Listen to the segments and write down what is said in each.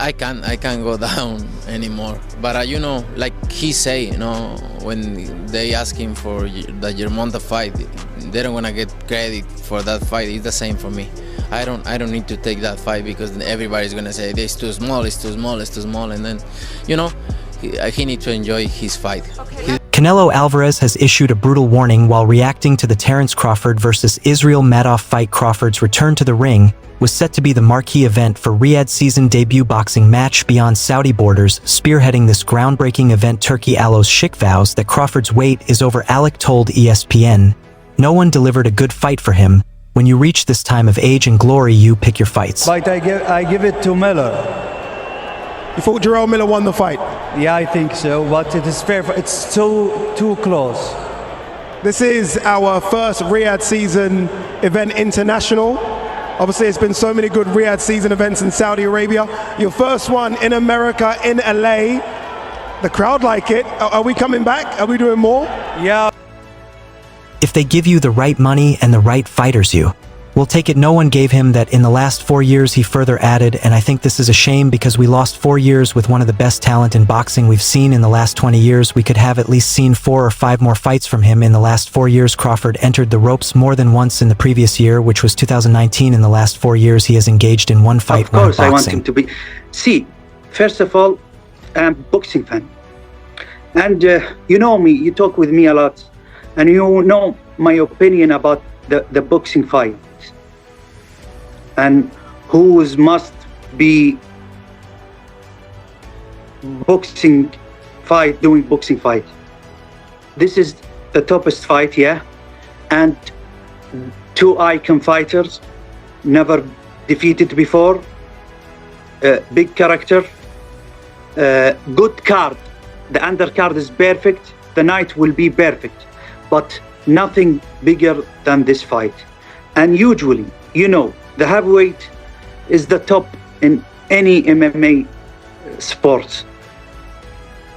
I can't go down anymore. But you know, like he say, you know, when they ask him for the Germonta fight, they don't wanna get credit for that fight. It's the same for me. I don't need to take that fight because everybody's gonna say it's too small, it's too small, it's too small, and then, you know, he needs to enjoy his fight. Okay. Canelo Alvarez has issued a brutal warning while reacting to the Terence Crawford versus Israil Madrimov fight. Crawford's return to the ring was set to be the marquee event for Riyadh season debut boxing match beyond Saudi borders. Spearheading this groundbreaking event, Turkey Alo's Sheikh vows that Crawford's weight is over. Alec told ESPN, "No one delivered a good fight for him. When you reach this time of age and glory, you pick your fights." Fight, I give it to Melo. You thought Israil Miller won the fight? Yeah, I think so, but it is fair. It's too close. This is our first Riyadh season event international. Obviously, it's been so many good Riyadh season events in Saudi Arabia. Your first one in America, in LA. The crowd like it. Are we coming back? Are we doing more? Yeah. If they give you the right money and the right fighters, you will take it. No one gave him that in the last 4 years, he further added, and I think this is a shame because we lost 4 years with one of the best talent in boxing we've seen in the last 20 years. We could have at least seen 4 or 5 more fights from him in the last 4 years. Crawford entered the ropes more than once in the previous year, which was 2019. In the last 4 years, he has engaged in one fight. Of course, I want him to be. See, first of all, I'm a boxing fan. And you know me, you talk with me a lot. And you know my opinion about the boxing fight. And who must be boxing fight, doing boxing fight. This is the toppest fight, yeah? And 2 icon fighters, never defeated before. Big character, good card. The undercard is perfect. The night will be perfect. But nothing bigger than this fight. And usually, you know, the heavyweight is the top in any MMA sport.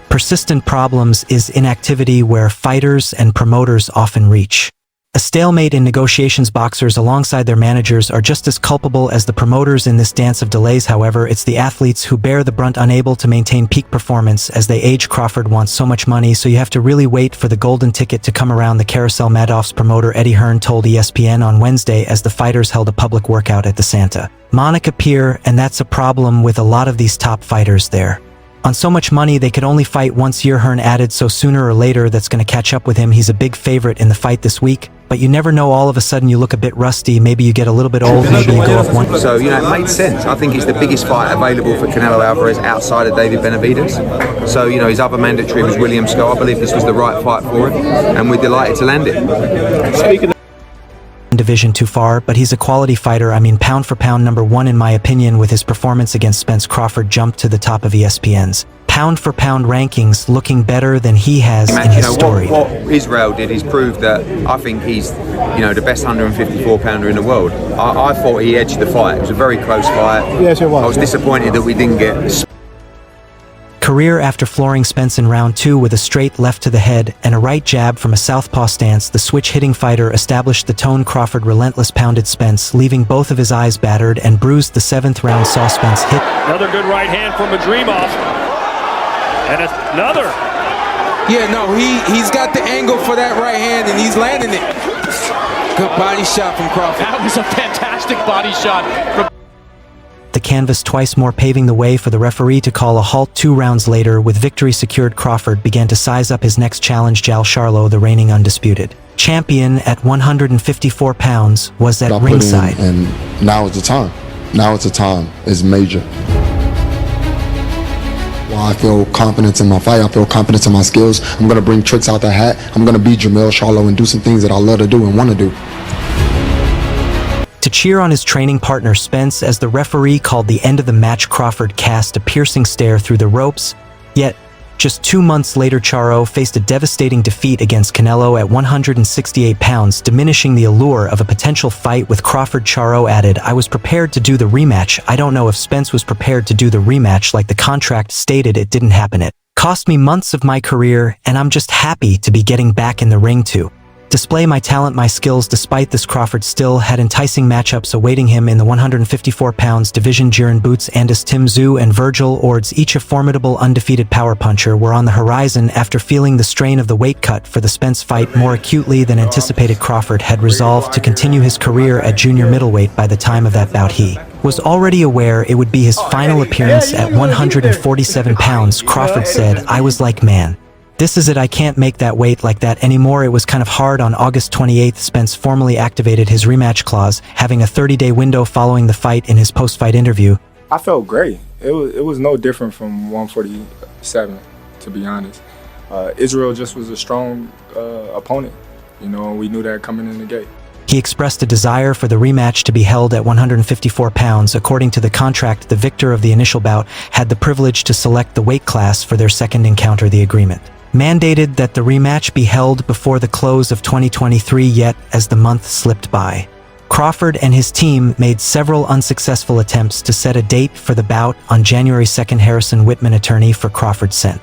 Persistent problems is inactivity where fighters and promoters often reach a stalemate in negotiations. Boxers alongside their managers are just as culpable as the promoters in this dance of delays. However, it's the athletes who bear the brunt, unable to maintain peak performance as they age. Crawford wants so much money, so you have to really wait for the golden ticket to come around. The carousel. Madrimov's promoter Eddie Hearn told ESPN on Wednesday as the fighters held a public workout at the Santa Monica Pier, and that's a problem with a lot of these top fighters there. On so much money, they could only fight once a year, Hearn added, so sooner or later that's going to catch up with him. He's a big favorite in the fight this week, but you never know. All of a sudden you look a bit rusty, maybe you get a little bit old, maybe you go off one. So, you know, it made sense. I think it's the biggest fight available for Canelo Alvarez outside of David Benavidez. So, you know, his other mandatory was William Scott. I believe this was the right fight for him, and we're delighted to land it. Division too far, but he's a quality fighter. I mean, pound for pound number 1 in my opinion. With his performance against Spence, Crawford jumped to the top of ESPN's pound for pound rankings, looking better than he has in his story. What Israil did is prove that I think he's, you know, the best 154 pounder in the world. I thought he edged the fight. It was a very close fight. Yes, it was. I was disappointed that we didn't get. Career after flooring Spence in round 2 with a straight left to the head and a right jab from a southpaw stance, the switch-hitting fighter established the tone. Crawford relentless pounded Spence, leaving both of his eyes battered and bruised. The 7th round saw Spence hit. Another good right hand from Madrimov. And another. Yeah, no, he's got the angle for that right hand and he's landing it. Good body shot from Crawford. That was a fantastic body shot from the canvas twice more, paving the way for the referee to call a halt. 2 rounds later, with victory secured, Crawford began to size up his next challenge. Jal Charlo, the reigning undisputed champion at 154 pounds, was at ringside. And now is the time. Now it's the time. It's major. While I feel confidence in my fight, I feel confidence in my skills. I'm going to bring tricks out the hat. I'm going to beat Jermell Charlo and do some things that I love to do and want to do. To cheer on his training partner Spence as the referee called the end of the match, Crawford cast a piercing stare through the ropes. Yet, just 2 months later, Charlo faced a devastating defeat against Canelo at 168 pounds, diminishing the allure of a potential fight with Crawford. Charlo added, "I was prepared to do the rematch. I don't know if Spence was prepared to do the rematch like the contract stated. It didn't happen. It cost me months of my career, and I'm just happy to be getting back in the ring too." Display my talent, my skills. Despite this, Crawford still had enticing matchups awaiting him in the 154 pounds division. Jiren Bouts, Andis Tim Tszyu, and Virgil Ords, each a formidable undefeated power puncher, were on the horizon after feeling the strain of the weight cut for the Spence fight more acutely than anticipated. Crawford had resolved to continue his career at junior middleweight by the time of that bout. He was already aware it would be his final appearance at 147 pounds. Crawford said, "I was like, man, this is it, I can't make that weight like that anymore." It was kind of hard. On August 28th, Spence formally activated his rematch clause, having a 30-day window following the fight. In his post-fight interview, I felt great. It was no different from 147, to be honest. Israil just was a strong opponent, you know, and we knew that coming in the gate. he expressed a desire for the rematch to be held at 154 pounds. According to the contract, the victor of the initial bout had the privilege to select the weight class for their second encounter. The agreement mandated that the rematch be held before the close of 2023, yet as the month slipped by, Crawford and his team made several unsuccessful attempts to set a date for the bout. On January 2nd, Harrison Whitman, attorney for Crawford, sent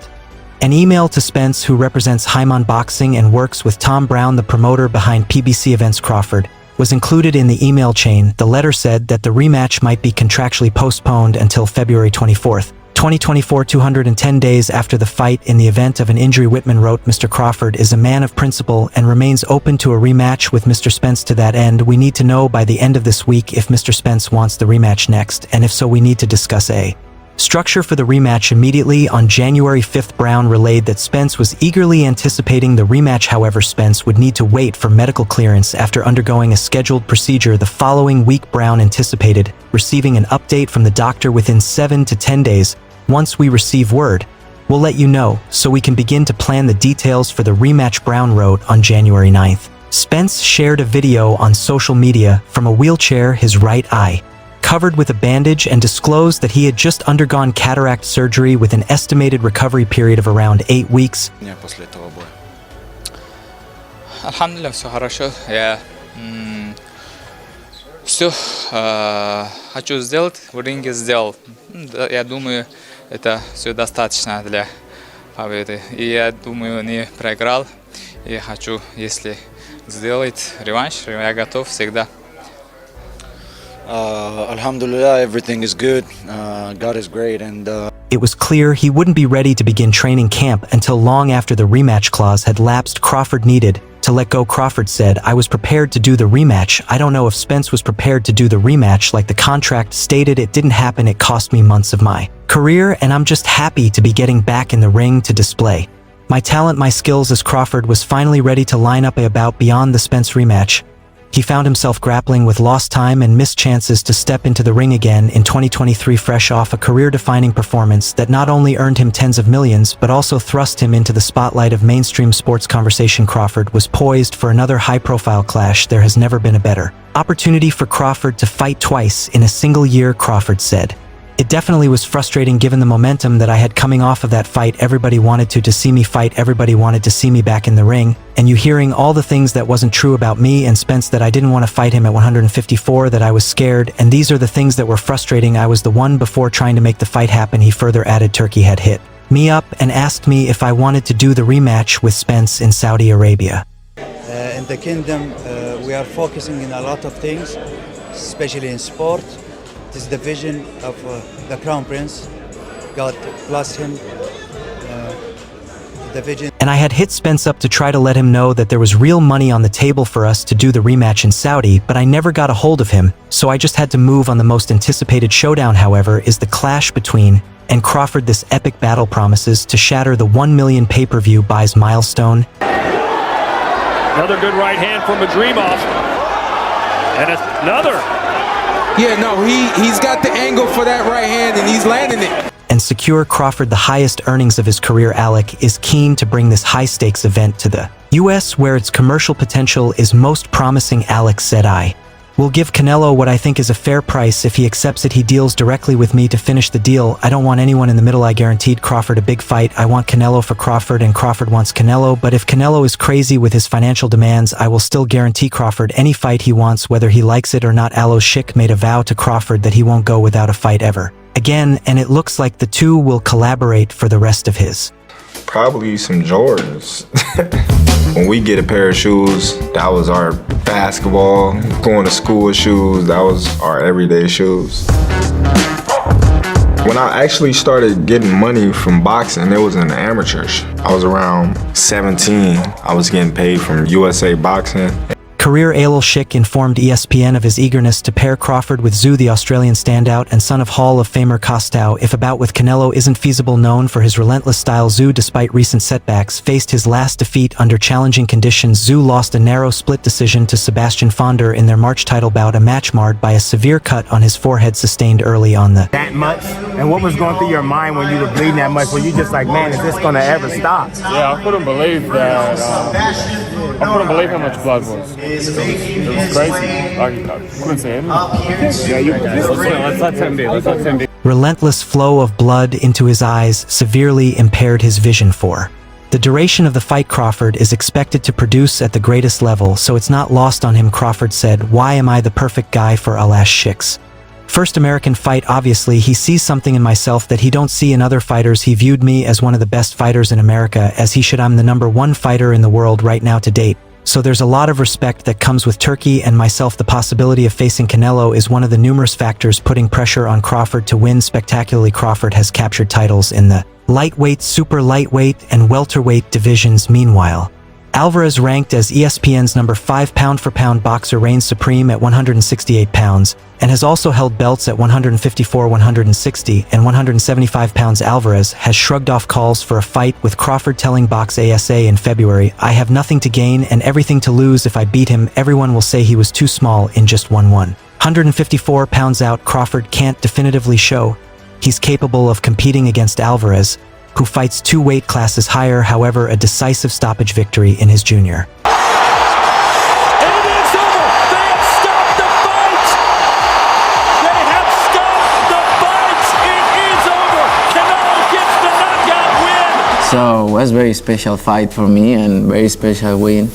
an email to Spence, who represents Hyman Boxing and works with Tom Brown, the promoter behind PBC events. Crawford was included in the email chain. The letter said that the rematch might be contractually postponed until February 24th, 2024, 210 days after the fight. In the event of an injury, Whitman wrote, "Mr. Crawford is a man of principle and remains open to a rematch with Mr. Spence. To that end, we need to know by the end of this week if Mr. Spence wants the rematch next, and if so, we need to discuss a structure for the rematch immediately." On January 5th, Brown relayed that Spence was eagerly anticipating the rematch. However, Spence would need to wait for medical clearance after undergoing a scheduled procedure the following week. Brown anticipated receiving an update from the doctor within 7 to 10 days. "Once we receive word, we'll let you know, so we can begin to plan the details for the rematch," Brown wrote. On January 9th, Spence shared a video on social media from a wheelchair, his right eye covered with a bandage, and disclosed that he had just undergone cataract surgery with an estimated recovery period of around 8 weeks. Alhamdulillah, все хорошо. Я все хочу сделать, в ринге сделал. Я думаю, это все достаточно для победы. И я думаю, не проиграл. И хочу, если сделать реванш, я готов всегда. Alhamdulillah, everything is good. God is great, and It was clear he wouldn't be ready to begin training camp until long after the rematch clause had lapsed. Crawford needed to let go. Crawford said, "I was prepared to do the rematch. I don't know if Spence was prepared to do the rematch like the contract stated. It didn't happen. It cost me months of my career, and I'm just happy to be getting back in the ring to display my talent, my skills." As Crawford was finally ready to line up a bout beyond the Spence rematch, he found himself grappling with lost time and missed chances to step into the ring again in 2023, fresh off a career-defining performance that not only earned him tens of millions but also thrust him into the spotlight of mainstream sports conversation. Crawford was poised for another high-profile clash. "There has never been a better opportunity for Crawford to fight twice in a single year," Crawford said. "It definitely was frustrating given the momentum that I had coming off of that fight. Everybody wanted to see me fight. Everybody wanted to see me back in the ring. And you hearing all the things that wasn't true about me and Spence, that I didn't want to fight him at 154, that I was scared. And these are the things that were frustrating. I was the one before trying to make the fight happen." He further added, "Turkey had hit me up and asked me if I wanted to do the rematch with Spence in Saudi Arabia." In the kingdom, we are focusing on a lot of things, especially in sport. It is the vision of the Crown Prince. God bless him. The vision. And I had hit Spence up to try to let him know that there was real money on the table for us to do the rematch in Saudi, but I never got a hold of him, so I just had to move on. The most anticipated showdown, however, is the clash between and Crawford. This epic battle promises to shatter the 1 million pay-per-view buys milestone. Another good right hand from Madrimov. And another. Yeah, no, he's got the angle for that right hand, and he's landing it. And secure Crawford the highest earnings of his career. Alec is keen to bring this high-stakes event to the US, where its commercial potential is most promising. Alec said, "I will give Canelo what I think is a fair price. If he accepts it, he deals directly with me to finish the deal. I don't want anyone in the middle. I guaranteed Crawford a big fight. I want Canelo for Crawford, and Crawford wants Canelo. But if Canelo is crazy with his financial demands, I will still guarantee Crawford any fight he wants, whether he likes it or not." Alois Schick made a vow to Crawford that he won't go without a fight ever Again, and it looks like the two will collaborate for the rest of his. Probably some Jordans. When we get a pair of shoes, that was our basketball, going to school shoes, that was our everyday shoes. When I actually started getting money from boxing, it was in the amateurs. I was around 17. I was getting paid from USA Boxing. Career Alel Schick informed ESPN of his eagerness to pair Crawford with Tszyu, the Australian standout and son of Hall of Famer Costow. If a bout with Canelo isn't feasible, known for his relentless style, Tszyu, despite recent setbacks, faced his last defeat under challenging conditions. Tszyu lost a narrow split decision to Sebastian Fonder in their March title bout, a match marred by a severe cut on his forehead sustained early on the... That much? And what was going through your mind when you were bleeding that much? Were you just like, man, is this going to ever stop? Yeah, I couldn't believe that. I couldn't believe how much blood was. It was crazy. I couldn't say anything. Let's let him be. Let's let him be. Relentless flow of blood into his eyes severely impaired his vision for. The duration of the fight Crawford is expected to produce at the greatest level, so it's not lost on him. Crawford said, "Why am I the perfect guy for Alel Schick's first American fight? Obviously, he sees something in myself that he don't see in other fighters. He viewed me as one of the best fighters in America, as he should. I'm the #1 fighter in the world right now to date. So there's a lot of respect that comes with Turkey and myself. The possibility of facing Canelo is one of the numerous factors putting pressure on Crawford to win spectacularly." Crawford has captured titles in the lightweight, super lightweight, and welterweight divisions. Meanwhile, Alvarez, ranked as ESPN's #5 pound-for-pound boxer, reigns supreme at 168 pounds and has also held belts at 154, 160, and 175 pounds. Alvarez has shrugged off calls for a fight with Crawford, telling Box ASA in February, "I have nothing to gain and everything to lose. If I beat him, everyone will say he was too small in just 154 pounds out." Crawford can't definitively show he's capable of competing against Alvarez, who fights 2 weight classes higher. However, a decisive stoppage victory in his junior. And it is over! They have stopped the fight! They have stopped the fight! It is over! Canelo gets the knockout win! So it was a very special fight for me and very special win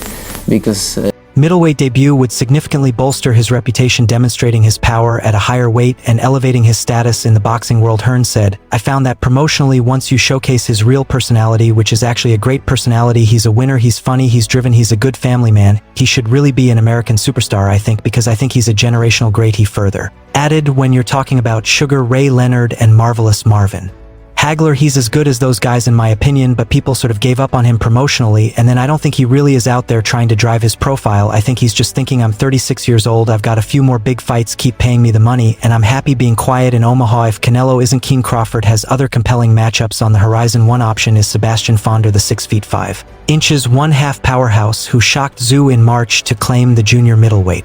because Middleweight debut would significantly bolster his reputation, demonstrating his power at a higher weight and elevating his status in the boxing world. Hearn said, "I found that promotionally, once you showcase his real personality, which is actually a great personality, he's a winner, he's funny, he's driven, he's a good family man. He should really be an American superstar, I think, because I think he's a generational great." He further added, "When you're talking about Sugar Ray Leonard and Marvelous Marvin Hagler, he's as good as those guys in my opinion, but people sort of gave up on him promotionally, and then I don't think he really is out there trying to drive his profile. I think he's just thinking, I'm 36 years old, I've got a few more big fights, keep paying me the money, and I'm happy being quiet in Omaha if Canelo isn't keen." Crawford has other compelling matchups on the horizon. One option is Sebastian Fonder, the 6'5" 1/2 powerhouse who shocked Tszyu in March to claim the junior middleweight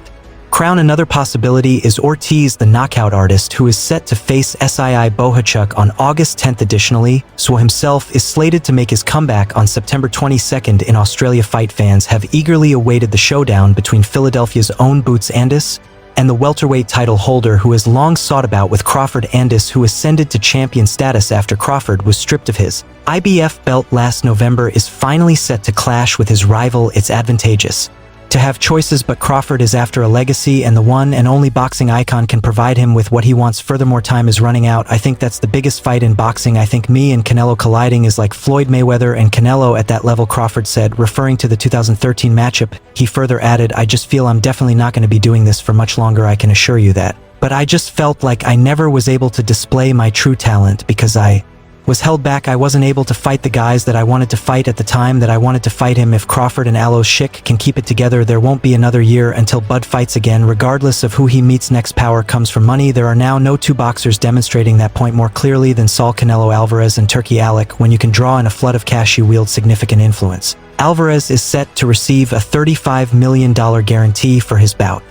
crown. Another possibility is Ortiz, the knockout artist, who is set to face Sii Bohachuk on August 10th. Additionally, Tszyu himself is slated to make his comeback on September 22nd in Australia. Fight fans have eagerly awaited the showdown between Philadelphia's own Bouts and the welterweight title holder, who has long sought about with Crawford. Andis, who ascended to champion status after Crawford was stripped of his IBF belt last November, is finally set to clash with his rival. It's advantageous to have choices, but Crawford is after a legacy, and the one and only boxing icon can provide him with what he wants. Furthermore, time is running out. I think that's the biggest fight in boxing. I think me and Canelo colliding is like Floyd Mayweather and Canelo at that level, Crawford said, referring to the 2013 matchup. He further added, "I just feel I'm definitely not going to be doing this for much longer, I can assure you that. But I just felt like I never was able to display my true talent because I was held back. I wasn't able to fight the guys that I wanted to fight at the time that I wanted to fight him. If Crawford and Alel Schick can keep it together, there won't be another year until Bud fights again. Regardless of who he meets next, power comes from money. There are now no two boxers demonstrating that point more clearly than Saul Canelo Alvarez and Turkey Alec. When you can draw in a flood of cash, you wield significant influence." Alvarez is set to receive a $35 million guarantee for his bout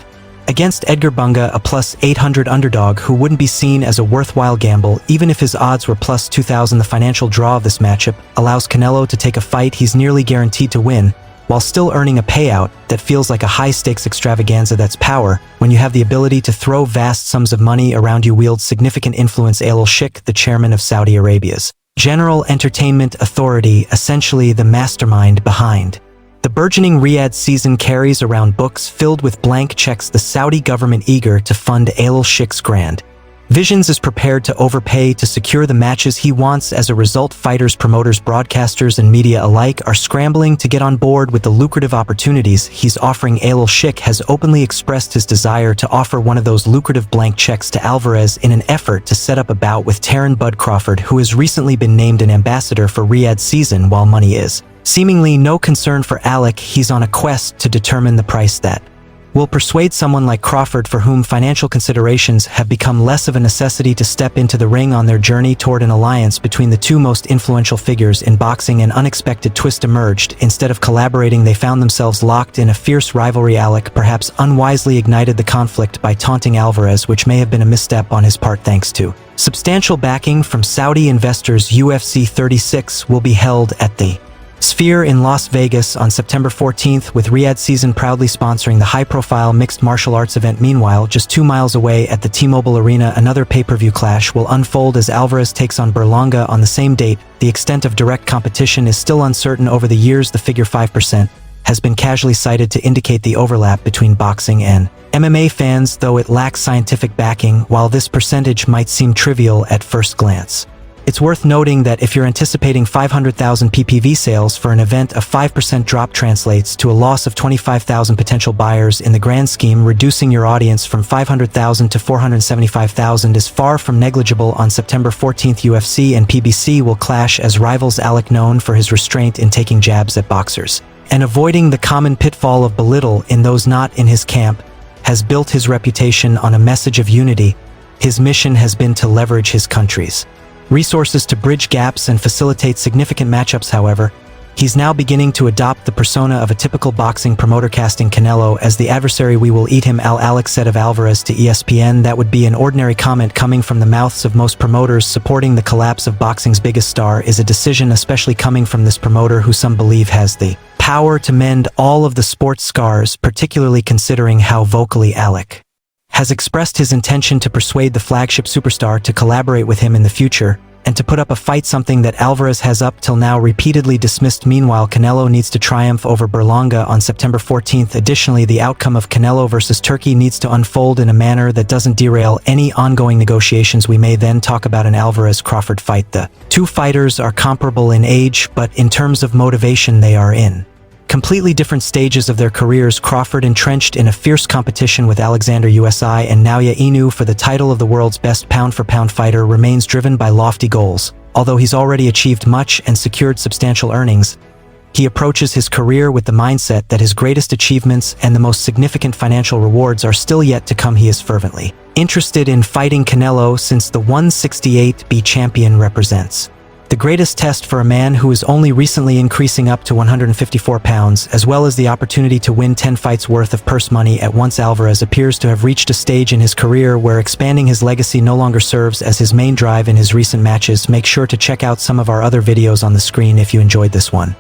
against Edgar Bunga, a +800 underdog who wouldn't be seen as a worthwhile gamble even if his odds were +2,000. The financial draw of this matchup allows Canelo to take a fight he's nearly guaranteed to win, while still earning a payout that feels like a high-stakes extravaganza. That's power. When you have the ability to throw vast sums of money around, you wield significant influence. Alel Schick, the chairman of Saudi Arabia's General Entertainment Authority, essentially the mastermind behind the burgeoning Riyadh season, carries around books filled with blank checks, the Saudi government eager to fund Alel Schick's grand Visions is prepared to overpay to secure the matches he wants. As a result, fighters, promoters, broadcasters, and media alike are scrambling to get on board with the lucrative opportunities he's offering. Alil Sheikh has openly expressed his desire to offer one of those lucrative blank checks to Alvarez in an effort to set up a bout with Terence Crawford, who has recently been named an ambassador for Riyadh season. While money is seemingly no concern for Alec, he's on a quest to determine the price that will persuade someone like Crawford, for whom financial considerations have become less of a necessity, to step into the ring on their journey toward an alliance between the two most influential figures in boxing. An unexpected twist emerged. Instead of collaborating, they found themselves locked in a fierce rivalry. Alec perhaps unwisely ignited the conflict by taunting Alvarez, which may have been a misstep on his part. Thanks to substantial backing from Saudi investors, UFC 36 will be held at the Sphere in Las Vegas on September 14th, with Riyadh season proudly sponsoring the high-profile mixed martial arts event. Meanwhile, just 2 miles away at the T-Mobile Arena, another pay-per-view clash will unfold as Alvarez takes on Berlanga on the same date. The extent of direct competition is still uncertain. Over the years, the figure 5% has been casually cited to indicate the overlap between boxing and MMA fans, though it lacks scientific backing. While this percentage might seem trivial at first glance, it's worth noting that if you're anticipating 500,000 PPV sales for an event, a 5% drop translates to a loss of 25,000 potential buyers. In the grand scheme, reducing your audience from 500,000 to 475,000 is far from negligible. On September 14th, UFC and PBC will clash as rivals. Alec, known for his restraint in taking jabs at boxers and avoiding the common pitfall of belittle in those not in his camp, has built his reputation on a message of unity. His mission has been to leverage his country's resources to bridge gaps and facilitate significant matchups. However, he's now beginning to adopt the persona of a typical boxing promoter, casting Canelo as the adversary. "We will eat him," Alec said of Alvarez to ESPN. That would be an ordinary comment coming from the mouths of most promoters. Supporting the collapse of boxing's biggest star is a decision especially coming from this promoter, who some believe has the power to mend all of the sport's scars, particularly considering how vocally Alec has expressed his intention to persuade the flagship superstar to collaborate with him in the future and to put up a fight, something that Alvarez has up till now repeatedly dismissed. Meanwhile, Canelo needs to triumph over Berlanga on September 14th. Additionally, the outcome of Canelo versus Turkey needs to unfold in a manner that doesn't derail any ongoing negotiations. We may then talk about an Alvarez-Crawford fight. The two fighters are comparable in age, but in terms of motivation, they are in completely different stages of their careers. Crawford, entrenched in a fierce competition with Alexander Usyk and Naoya Inoue for the title of the world's best pound-for-pound fighter, remains driven by lofty goals. Although he's already achieved much and secured substantial earnings, he approaches his career with the mindset that his greatest achievements and the most significant financial rewards are still yet to come. He is fervently interested in fighting Canelo, since the 168B champion represents the greatest test for a man who is only recently increasing up to 154 pounds, as well as the opportunity to win 10 fights worth of purse money at once. Alvarez appears to have reached a stage in his career where expanding his legacy no longer serves as his main drive in his recent matches. Make sure to check out some of our other videos on the screen if you enjoyed this one.